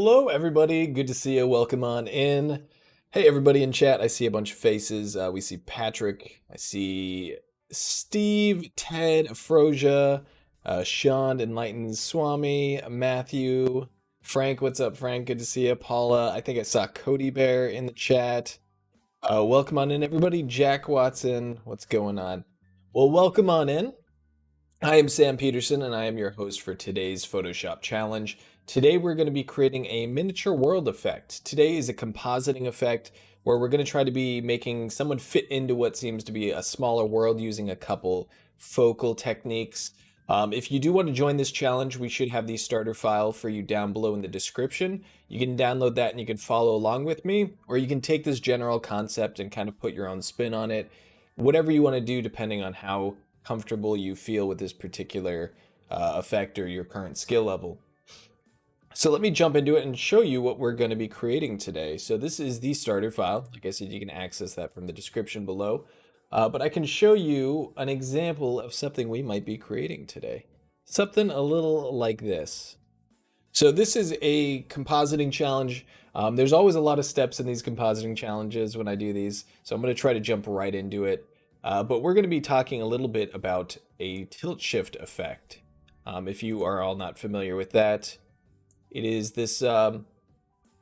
Hello, everybody. Good to see you. Welcome on in. Hey, everybody in chat. I see a bunch of faces. We see Patrick. I see Steve, Ted, Froja, Sean, Enlightened Swami, Matthew, Frank. What's up, Frank? Good to see you. Paula. I think I saw Cody Bear in the chat. Welcome on in, everybody. Jack Watson. What's going on? Well, welcome on in. I am Sam Peterson, and I am your host for today's Photoshop challenge. Today we're going to be creating a miniature world effect. Today is a compositing effect where we're going to try to be making someone fit into what seems to be a smaller world using a couple focal techniques. If you do want to join this challenge, we should have the starter file for you down below in the description. You can download that and you can follow along with me, or you can take this general concept and kind of put your own spin on it. Whatever you want to do depending on how comfortable you feel with this particular effect or your current skill level. So let me jump into it and show you what we're going to be creating today. So this is the starter file. Like I said, you can access that from the description below. But I can show you an example of something we might be creating today. Something a little like this. So this is a compositing challenge. There's always a lot of steps in these compositing challenges when I do these. So I'm going to try to jump right into it. But we're going to be talking a little bit about a tilt shift effect. If you are all not familiar with that, it is this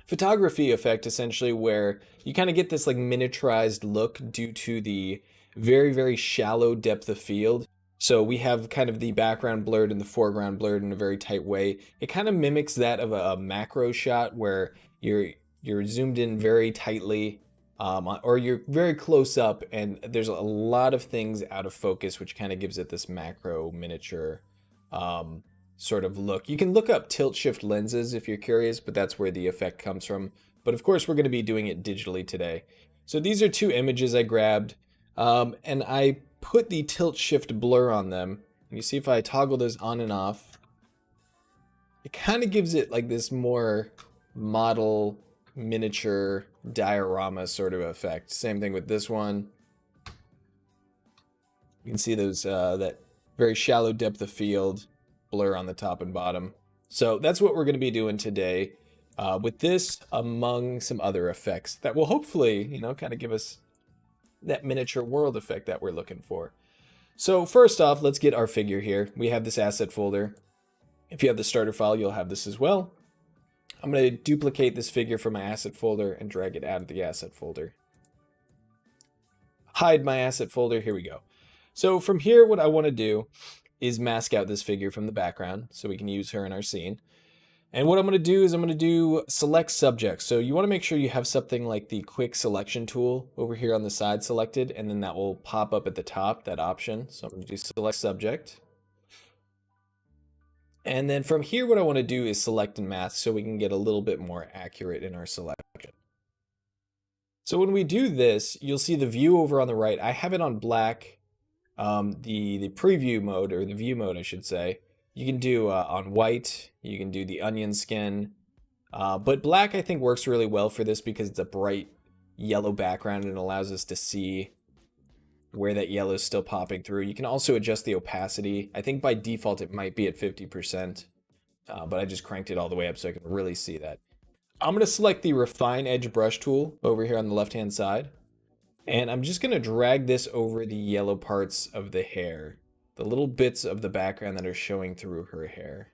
photography effect essentially where you kind of get this like miniaturized look due to the very, very shallow depth of field. So we have kind of the background blurred and the foreground blurred in a very tight way. It kind of mimics that of a macro shot where you're zoomed in very tightly. Or you're very close up and there's a lot of things out of focus, which kind of gives it this macro miniature sort of look. You can look up tilt shift lenses if you're curious, but that's where the effect comes from. But of course, we're going to be doing it digitally today. So these are two images I grabbed and I put the tilt shift blur on them. And you see if I toggle those on and off, it kind of gives it like this more model miniature diorama sort of effect. Same thing with this one. You can see those that very shallow depth of field blur on the top and bottom. So that's what we're going to be doing today with this, among some other effects that will hopefully, you know, kind of give us that miniature world effect that we're looking for. So first off, let's get our figure here. We have this asset folder. If you have the starter file, you'll have this as well. I'm going to duplicate this figure from my asset folder and drag it out of the asset folder. Hide my asset folder. Here we go. So from here, what I want to do is mask out this figure from the background so we can use her in our scene. And what I'm going to do is I'm going to do select subject. So you want to make sure you have something like the quick selection tool over here on the side selected, and then that will pop up at the top, that option. So I'm going to do select subject. And then from here, what I want to do is select and mask so we can get a little bit more accurate in our selection. So when we do this, you'll see the view over on the right. I have it on black, the preview mode, or the view mode, I should say. You can do on white, you can do the onion skin, but black I think works really well for this because it's a bright yellow background and allows us to see where that yellow is still popping through. You can also adjust the opacity. I think by default it might be at 50%, but I just cranked it all the way up so I can really see that. I'm going to select the Refine Edge Brush tool over here on the left-hand side, and I'm just going to drag this over the yellow parts of the hair, the little bits of the background that are showing through her hair.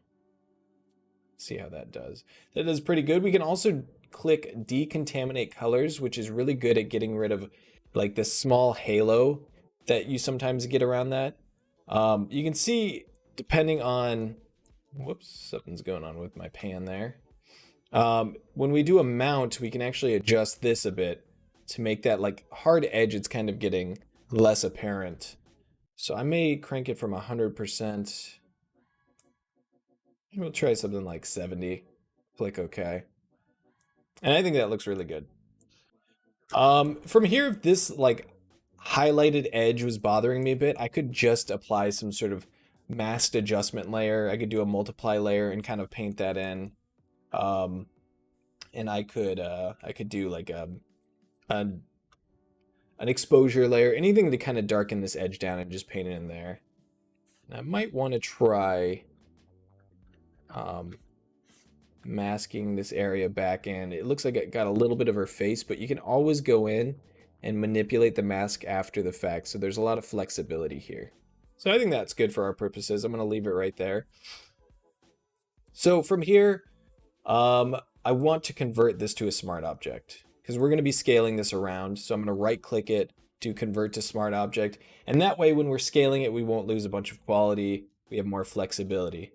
See how that does. That does pretty good. We can also click Decontaminate Colors, which is really good at getting rid of like this small halo that you sometimes get around that. You can see, depending on, whoops, something's going on with my pan there. When we do a mount, we can actually adjust this a bit to make that like hard edge, it's kind of getting less apparent. So I may crank it from 100%. We'll try something like 70. Click OK. And I think that looks really good. From here, if this like highlighted edge was bothering me a bit, I could just apply some sort of masked adjustment layer. I could do a multiply layer and kind of paint that in. And I could do like an exposure layer, anything to kind of darken this edge down and just paint it in there. And I might want to try masking this area back in. It looks like it got a little bit of her face, but you can always go in and manipulate the mask after the fact. So there's a lot of flexibility here. So I think that's good for our purposes. I'm going to leave it right there. So from here, I want to convert this to a smart object because we're going to be scaling this around. So I'm going to right click it to convert to smart object. And that way, when we're scaling it, we won't lose a bunch of quality. We have more flexibility.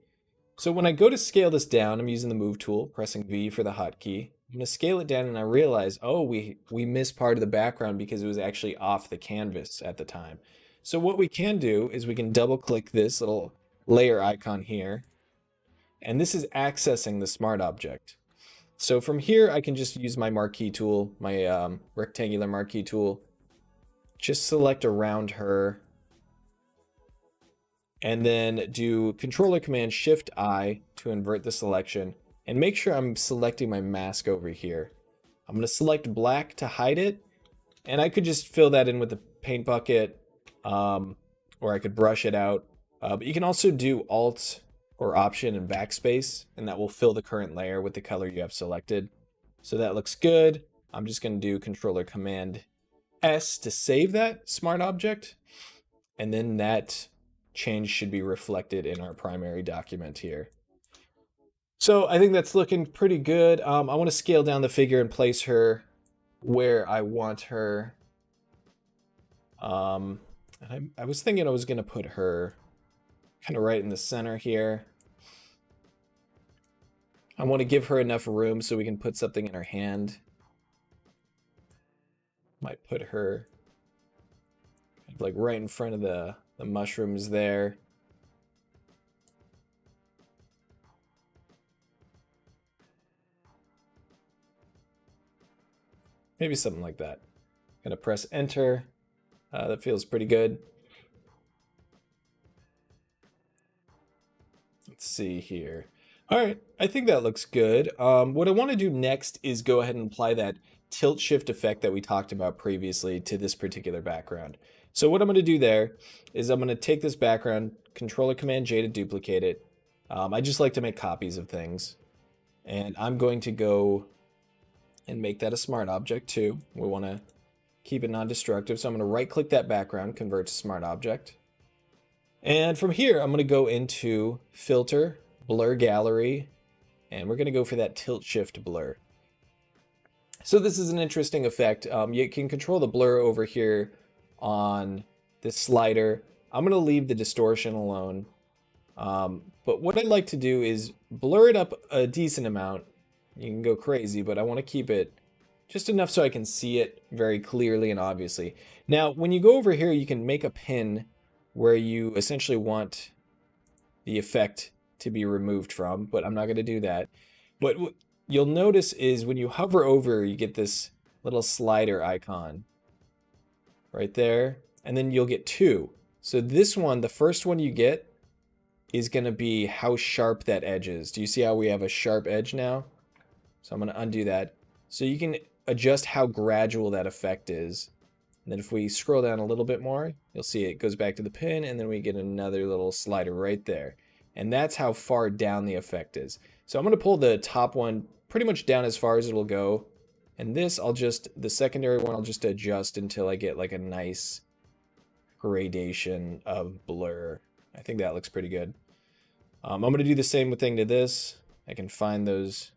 So when I go to scale this down, I'm using the move tool, pressing V for the hotkey. I'm going to scale it down and I realize, oh, we missed part of the background because it was actually off the canvas at the time. So what we can do is we can double click this little layer icon here. And this is accessing the smart object. So from here, I can just use my marquee tool, my rectangular marquee tool, just select around her, and then do Controller Command Shift I to invert the selection, and make sure I'm selecting my mask over here. I'm going to select black to hide it, and I could just fill that in with the paint bucket, or I could brush it out. But you can also do Alt or Option and backspace, and that will fill the current layer with the color you have selected. So that looks good. I'm just going to do Controller Command S to save that smart object, and then that change should be reflected in our primary document here. So I think that's looking pretty good. I want to scale down the figure and place her where I want her. I was thinking I was going to put her kind of right in the center here. I want to give her enough room so we can put something in her hand. Might put her like right in front of the mushrooms there. Maybe something like that. Gonna press enter. That feels pretty good. Let's see here. All right, I think that looks good. What I want to do next is go ahead and apply that tilt shift effect that we talked about previously to this particular background. So what I'm going to do there is I'm going to take this background, Controller Command J to duplicate it. I just like to make copies of things. And I'm going to go and make that a smart object too. We want to keep it non-destructive. So I'm going to right click that background, convert to smart object. And from here, I'm going to go into Filter, Blur Gallery, and we're going to go for that tilt shift blur. So this is an interesting effect. You can control the blur over here on this slider. I'm going to leave the distortion alone. But what I'd like to do is blur it up a decent amount. You can go crazy, but I want to keep it just enough so I can see it very clearly and obviously. Now, when you go over here, you can make a pin where you essentially want the effect to be removed from, but I'm not going to do that. But what you'll notice is when you hover over, you get this little slider icon right there, and then you'll get two. So this one, the first one you get, is going to be how sharp that edge is. Do you see how we have a sharp edge now? So I'm going to undo that. So you can adjust how gradual that effect is. And then if we scroll down a little bit more, you'll see it goes back to the pin, and then we get another little slider right there. And that's how far down the effect is. So I'm going to pull the top one pretty much down as far as it will go. And this, the secondary one, I'll just adjust until I get like a nice gradation of blur. I think that looks pretty good. I'm going to do the same thing to this. I can find those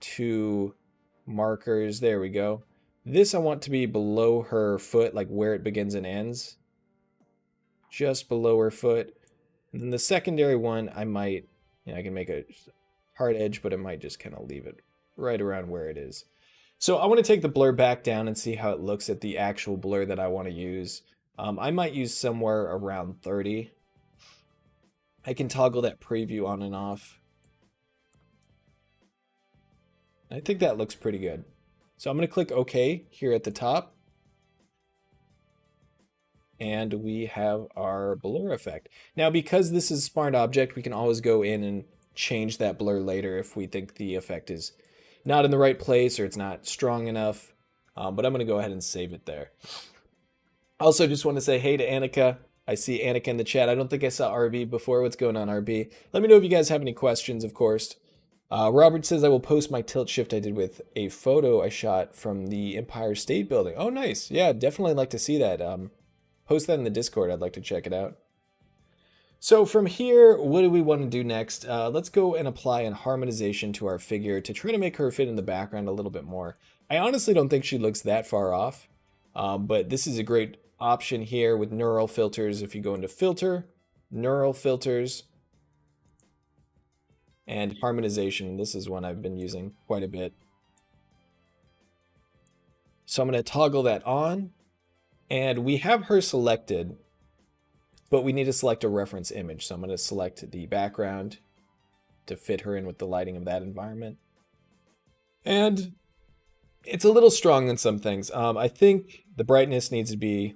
two markers. There we go. This I want to be below her foot, like where it begins and ends. Just below her foot. And then the secondary one, I might, I can make a hard edge, but I might just kind of leave it right around where it is. So I want to take the blur back down and see how it looks at the actual blur that I want to use. I might use somewhere around 30. I can toggle that preview on and off. I think that looks pretty good. So I'm going to click OK here at the top. And we have our blur effect. Now, because this is Smart Object, we can always go in and change that blur later if we think the effect is not in the right place or it's not strong enough. But I'm going to go ahead and save it there. Also, just want to say hey to Annika. I see Annika in the chat. I don't think I saw RB before. What's going on, RB? Let me know if you guys have any questions, of course. Robert says, I will post my tilt shift I did with a photo I shot from the Empire State Building. Oh, nice. Yeah, definitely like to see that. Post that in the Discord. I'd like to check it out. So from here, what do we want to do next? Let's go and apply an harmonization to our figure to try to make her fit in the background a little bit more. I honestly don't think she looks that far off, but this is a great option here with neural filters. If you go into filter, neural filters, and harmonization, this is one I've been using quite a bit. So I'm going to toggle that on, and we have her selected, but we need to select a reference image. So I'm going to select the background to fit her in with the lighting of that environment. And it's a little strong in some things. I think the brightness needs to be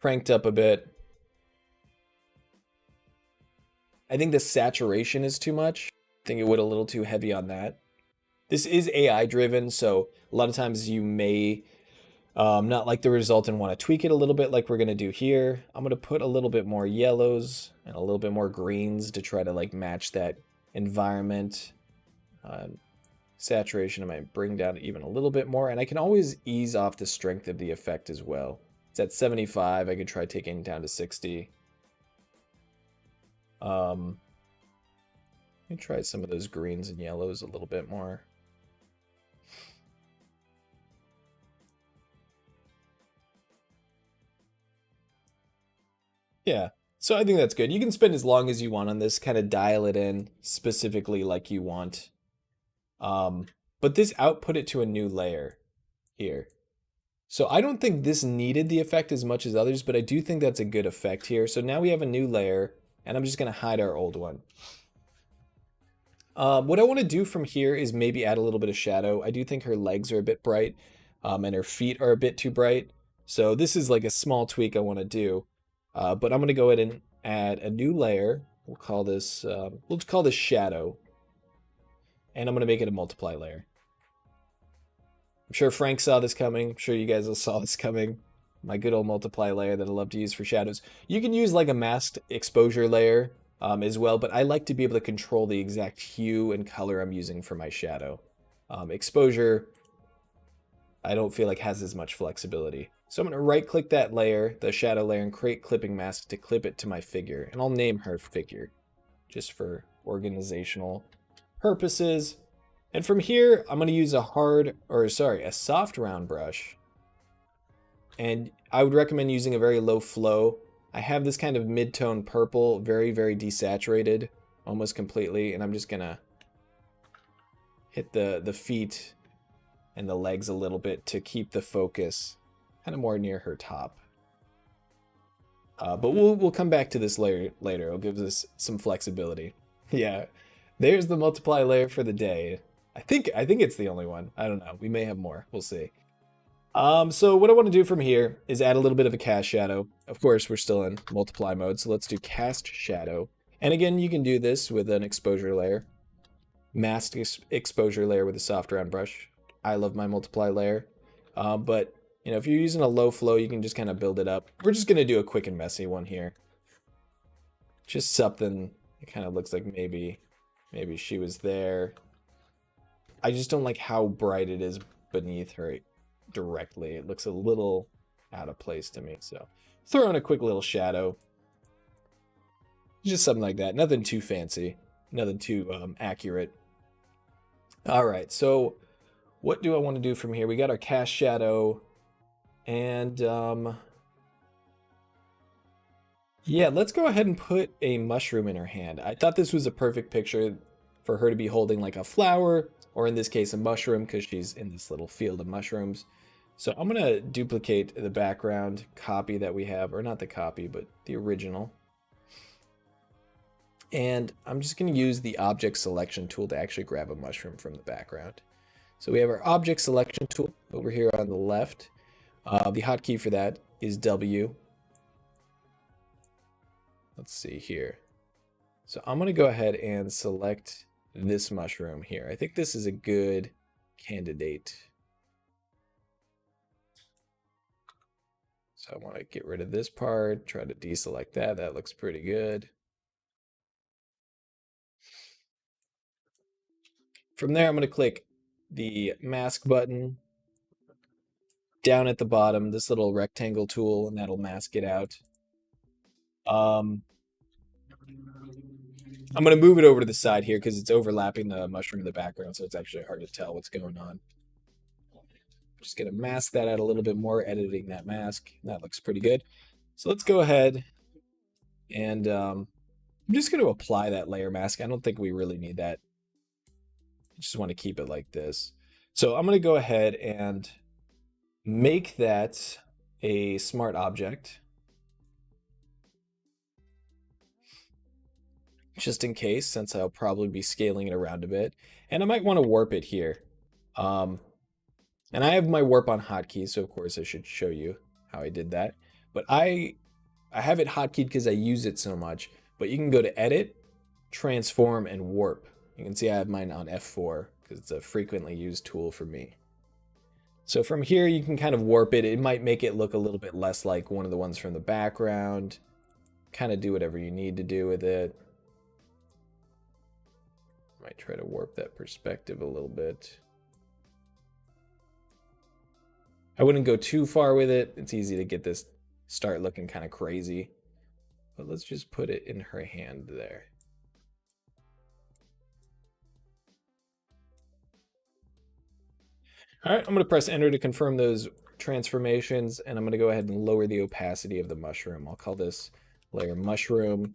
cranked up a bit. I think the saturation is too much. I think it went a little too heavy on that. This is AI driven, so a lot of times you may not like the result and want to tweak it a little bit like we're going to do here. I'm going to put a little bit more yellows and a little bit more greens to try to like match that environment. Saturation I might bring down even a little bit more, and I can always ease off the strength of the effect as well. It's at 75. I could try taking it down to 60. Let me try some of those greens and yellows a little bit more. Yeah, so I think that's good. You can spend as long as you want on this, kind of dial it in specifically like you want. But this output it to a new layer here. So I don't think this needed the effect as much as others, but I do think that's a good effect here. So now we have a new layer, and I'm just going to hide our old one. What I want to do from here is maybe add a little bit of shadow. I do think her legs are a bit bright, and her feet are a bit too bright. So this is like a small tweak I want to do. But I'm going to go ahead and add a new layer. We'll call this shadow. And I'm going to make it a multiply layer. I'm sure Frank saw this coming. I'm sure you guys all saw this coming. My good old multiply layer that I love to use for shadows. You can use like a masked exposure layer as well, but I like to be able to control the exact hue and color I'm using for my shadow. Exposure, I don't feel like has as much flexibility. So I'm going to right click that layer, the shadow layer, and create clipping mask to clip it to my figure. And I'll name her figure just for organizational purposes. And from here, I'm going to use a soft round brush. And I would recommend using a very low flow. I have this kind of mid-tone purple, very, very desaturated, almost completely. And I'm just going to hit the feet and the legs a little bit to keep the focus kind of more near her top. But we'll come back to this layer later. It'll give us some flexibility. Yeah, there's the multiply layer for the day. I think it's the only one. I don't know. We may have more. We'll see. So what I want to do from here is add a little bit of a cast shadow. Of course, we're still in multiply mode, so let's do cast shadow. And again, you can do this with an exposure layer. Masked exposure layer with a soft round brush. I love my multiply layer. But you know, if you're using a low flow, you can just kind of build it up. We're just going to do a quick and messy one here. Just something that kind of looks like maybe she was there. I just don't like how bright it is beneath her directly. It looks a little out of place to me. So throw in a quick little shadow. Just something like that. Nothing too fancy. Nothing too accurate. All right, so what do I want to do from here? We got our cast shadow. And yeah, let's go ahead and put a mushroom in her hand. I thought this was a perfect picture for her to be holding like a flower, or in this case, a mushroom, because she's in this little field of mushrooms. So I'm going to duplicate the background copy that we have, or not the copy, but the original. And I'm just going to use the object selection tool to actually grab a mushroom from the background. So we have our object selection tool over here on the left. The hotkey for that is W. Let's see here. So I'm going to go ahead and select this mushroom here. I think this is a good candidate. So I want to get rid of this part, try to deselect that. That looks pretty good. From there, I'm going to click the mask button down at the bottom, this little rectangle tool, and that'll mask it out. I'm going to move it over to the side here because it's overlapping the mushroom in the background, so it's actually hard to tell what's going on. Just going to mask that out a little bit more, editing that mask. That looks pretty good. So let's go ahead and I'm just going to apply that layer mask. I don't think we really need that. I just want to keep it like this. So I'm going to go ahead and make that a smart object, just in case, since I'll probably be scaling it around a bit. And I might want to warp it here. And I have my warp on hotkey, so of course I should show you how I did that. But I have it hotkeyed because I use it so much. But you can go to Edit, Transform, and Warp. You can see I have mine on F4 because it's a frequently used tool for me. So from here, you can kind of warp it. It might make it look a little bit less like one of the ones from the background. Kind of do whatever you need to do with it. Might try to warp that perspective a little bit. I wouldn't go too far with it. It's easy to get this start looking kind of crazy. But let's just put it in her hand there. All right, I'm going to press enter to confirm those transformations, and I'm going to go ahead and lower the opacity of the mushroom. I'll call this layer mushroom.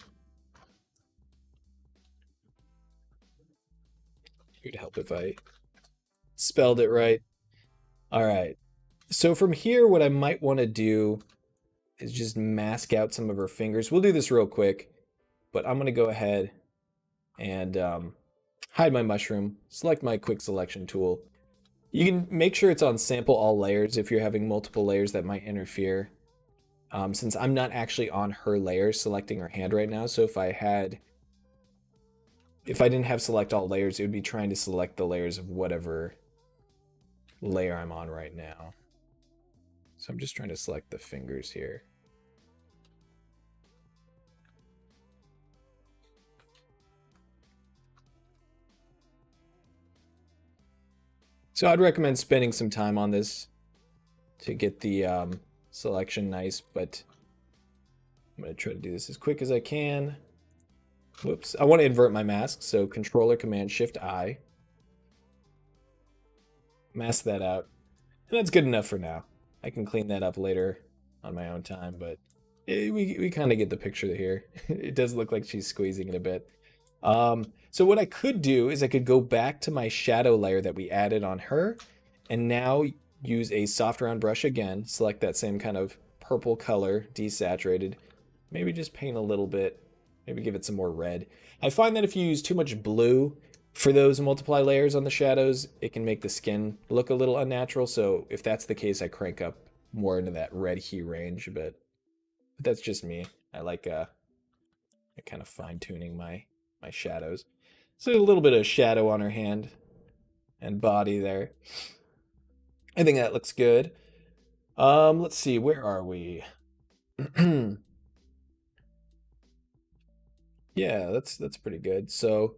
It would help if I spelled it right. All right. So from here, what I might want to do is just mask out some of her fingers. We'll do this real quick, but I'm going to go ahead and hide my mushroom, select my quick selection tool. You can make sure it's on sample all layers if you're having multiple layers that might interfere. Since I'm not actually on her layer selecting her hand right now, so if I didn't have select all layers, it would be trying to select the layers of whatever layer I'm on right now. So I'm just trying to select the fingers here. So I'd recommend spending some time on this to get the selection nice, but I'm going to try to do this as quick as I can. Whoops, I want to invert my mask, so Controller Command Shift I. Mask that out. And that's good enough for now. I can clean that up later on my own time, but we kind of get the picture here. It does look like she's squeezing it a bit. So what I could do is I could go back to my shadow layer that we added on her, and now use a soft round brush again, select that same kind of purple color, desaturated, maybe just paint a little bit, maybe give it some more red. I find that if you use too much blue for those multiply layers on the shadows, it can make the skin look a little unnatural. So if that's the case, I crank up more into that red hue range a bit. But that's just me. I like kind of fine tuning my shadows. So a little bit of shadow on her hand and body there. I think that looks good. Let's see, where are we? Yeah, that's pretty good. So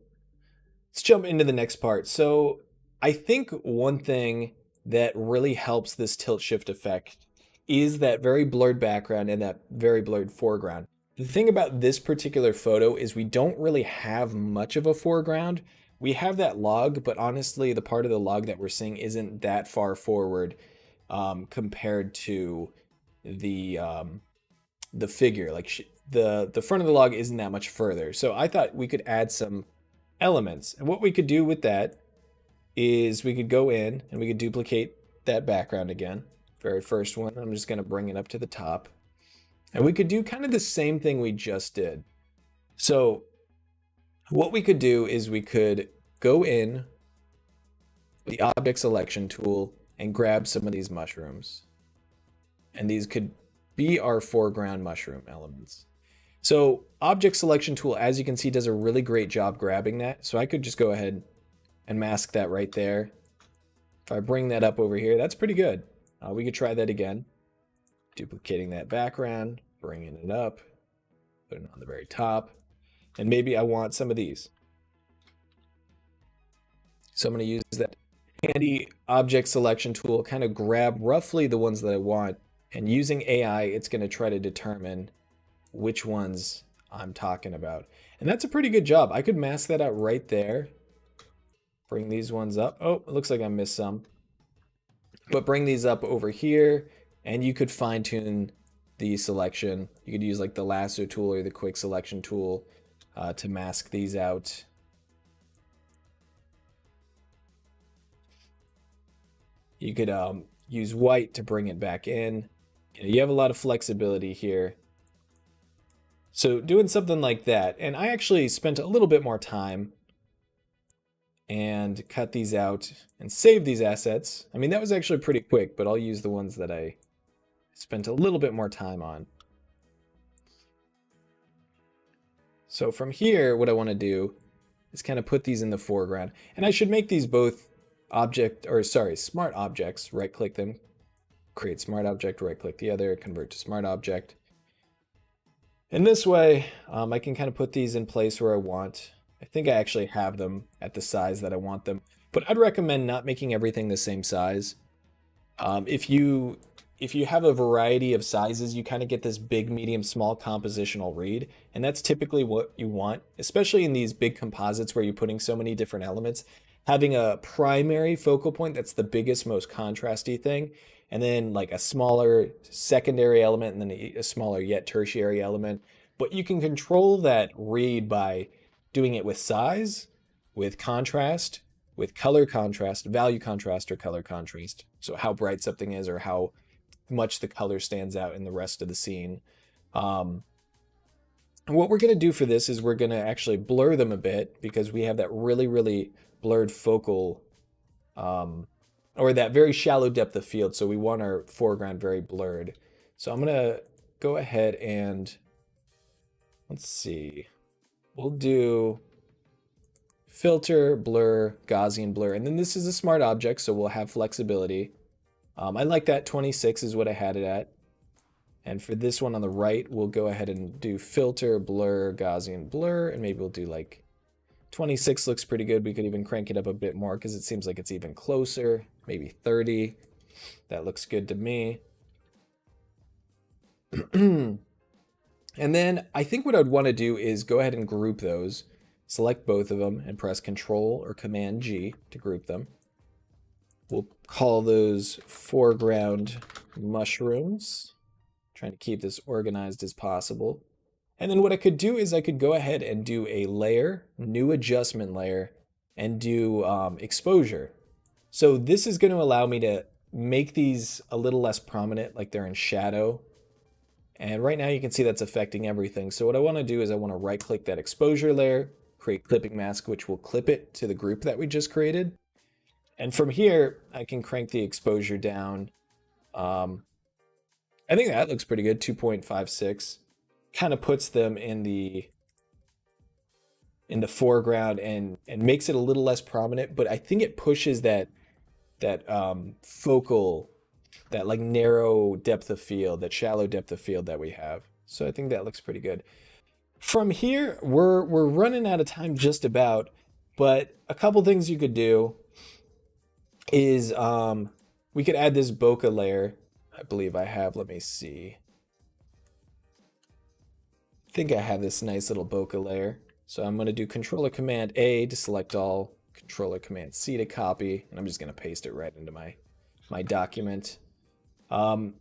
let's jump into the next part. So I think one thing that really helps this tilt shift effect is that very blurred background and that very blurred foreground. The thing about this particular photo is we don't really have much of a foreground. We have that log, but honestly, the part of the log that we're seeing isn't that far forward compared to the figure. Like the front of the log isn't that much further. So I thought we could add some elements. And what we could do with that is we could go in and we could duplicate that background again. Very first one, I'm just going to bring it up to the top. And we could do kind of the same thing we just did. So what we could do is we could go in with the object selection tool and grab some of these mushrooms. And these could be our foreground mushroom elements. So object selection tool, as you can see, does a really great job grabbing that. So I could just go ahead and mask that right there. If I bring that up over here, that's pretty good. We could try that again. Duplicating that background, bringing it up, putting it on the very top. And maybe I want some of these. So I'm going to use that handy object selection tool, kind of grab roughly the ones that I want, and using AI, it's going to try to determine which ones I'm talking about. And that's a pretty good job. I could mask that out right there. Bring these ones up. Oh, it looks like I missed some. But bring these up over here, and you could fine tune the selection. You could use like the lasso tool or the quick selection tool to mask these out. You could use white to bring it back in. You have a lot of flexibility here. So doing something like that, and I actually spent a little bit more time and cut these out and save these assets. I mean, that was actually pretty quick, but I'll use the ones that I spent a little bit more time on. So from here, what I want to do is kind of put these in the foreground, and I should make these both smart objects. Right click them, create smart object, right click the other, convert to smart object. And this way, I can kind of put these in place where I want. I think I actually have them at the size that I want them, but I'd recommend not making everything the same size. If you have a variety of sizes, you kind of get this big, medium, small compositional read, and that's typically what you want, especially in these big composites where you're putting so many different elements. Having a primary focal point that's the biggest, most contrasty thing, and then like a smaller secondary element, and then a smaller yet tertiary element. But you can control that read by doing it with size, with contrast, with color contrast, value contrast, or color contrast. So how bright something is or how much the color stands out in the rest of the scene. And what we're going to do for this is we're going to actually blur them a bit because we have that really, really blurred focal, or that very shallow depth of field. So we want our foreground very blurred. So I'm going to go ahead and let's see. We'll do filter, blur, Gaussian blur. And then this is a smart object, so we'll have flexibility. I like that 26 is what I had it at. And for this one on the right, we'll go ahead and do filter, blur, Gaussian blur, and maybe we'll do like 26 looks pretty good. We could even crank it up a bit more because it seems like it's even closer. Maybe 30. That looks good to me. And then I think what I'd want to do is go ahead and group those. Select both of them and press Control or Command G to group them. We'll call those foreground mushrooms. Trying to keep this organized as possible. And then what I could do is I could go ahead and do a layer, new adjustment layer, and do exposure. So this is going to allow me to make these a little less prominent, like they're in shadow. And right now you can see that's affecting everything. So what I want to do is I want to right click that exposure layer, create clipping mask, which will clip it to the group that we just created. And from here, I can crank the exposure down. I think that looks pretty good, 2.56. Kind of puts them in the foreground and makes it a little less prominent, but I think it pushes that focal, that like narrow depth of field, that shallow depth of field that we have. So I think that looks pretty good. From here, we're running out of time just about, but a couple things you could do is we could add this bokeh layer. I believe I have, let me see. I think I have this nice little bokeh layer. So I'm going to do Controller Command A to select all, Controller Command C to copy, and I'm just going to paste it right into my document. I'm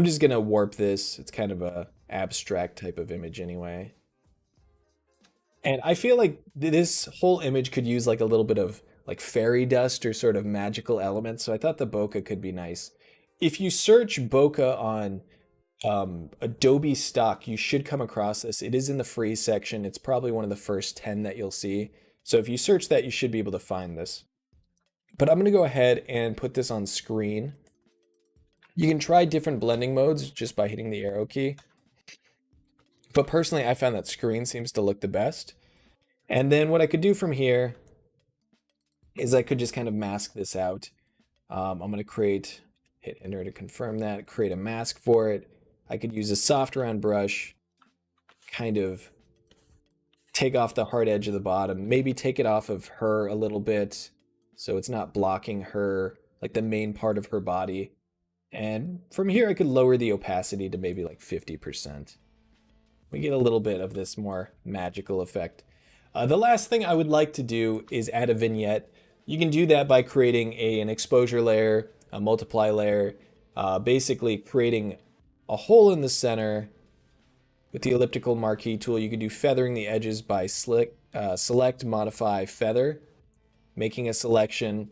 just going to warp this. It's kind of a abstract type of image anyway. And I feel like this whole image could use like a little bit of like fairy dust or sort of magical elements. So I thought the bokeh could be nice. If you search bokeh on Adobe stock, you should come across this. It is in the free section. It's probably one of the first 10 that you'll see. So if you search that, you should be able to find this. But I'm going to go ahead and put this on screen. You can try different blending modes just by hitting the arrow key. But personally, I found that screen seems to look the best. And then what I could do from here is I could just kind of mask this out. I'm going to hit enter to confirm that, create a mask for it. I could use a soft round brush, kind of take off the hard edge of the bottom, maybe take it off of her a little bit, so it's not blocking her, like the main part of her body. And from here, I could lower the opacity to maybe like 50%. We get a little bit of this more magical effect. The last thing I would like to do is add a vignette. You can do that by creating an exposure layer, a multiply layer, basically creating a hole in the center. With the elliptical marquee tool, you can do feathering the edges by select, modify, feather, making a selection,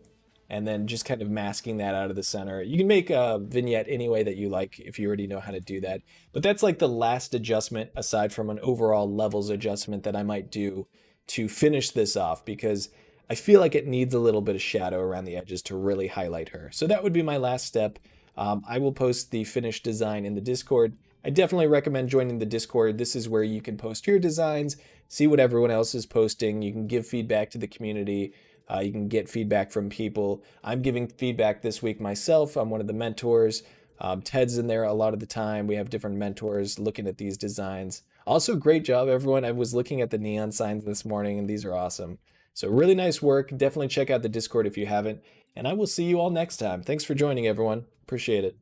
and then just kind of masking that out of the center. You can make a vignette any way that you like if you already know how to do that. But that's like the last adjustment aside from an overall levels adjustment that I might do to finish this off, because I feel like it needs a little bit of shadow around the edges to really highlight her. So that would be my last step. I will post the finished design in the Discord. I definitely recommend joining the Discord. This is where you can post your designs, see what everyone else is posting. You can give feedback to the community. You can get feedback from people. I'm giving feedback this week myself. I'm one of the mentors. Ted's in there a lot of the time. We have different mentors looking at these designs. Also, great job, everyone. I was looking at the neon signs this morning, and these are awesome. So really nice work. Definitely check out the Discord if you haven't. And I will see you all next time. Thanks for joining, everyone. Appreciate it.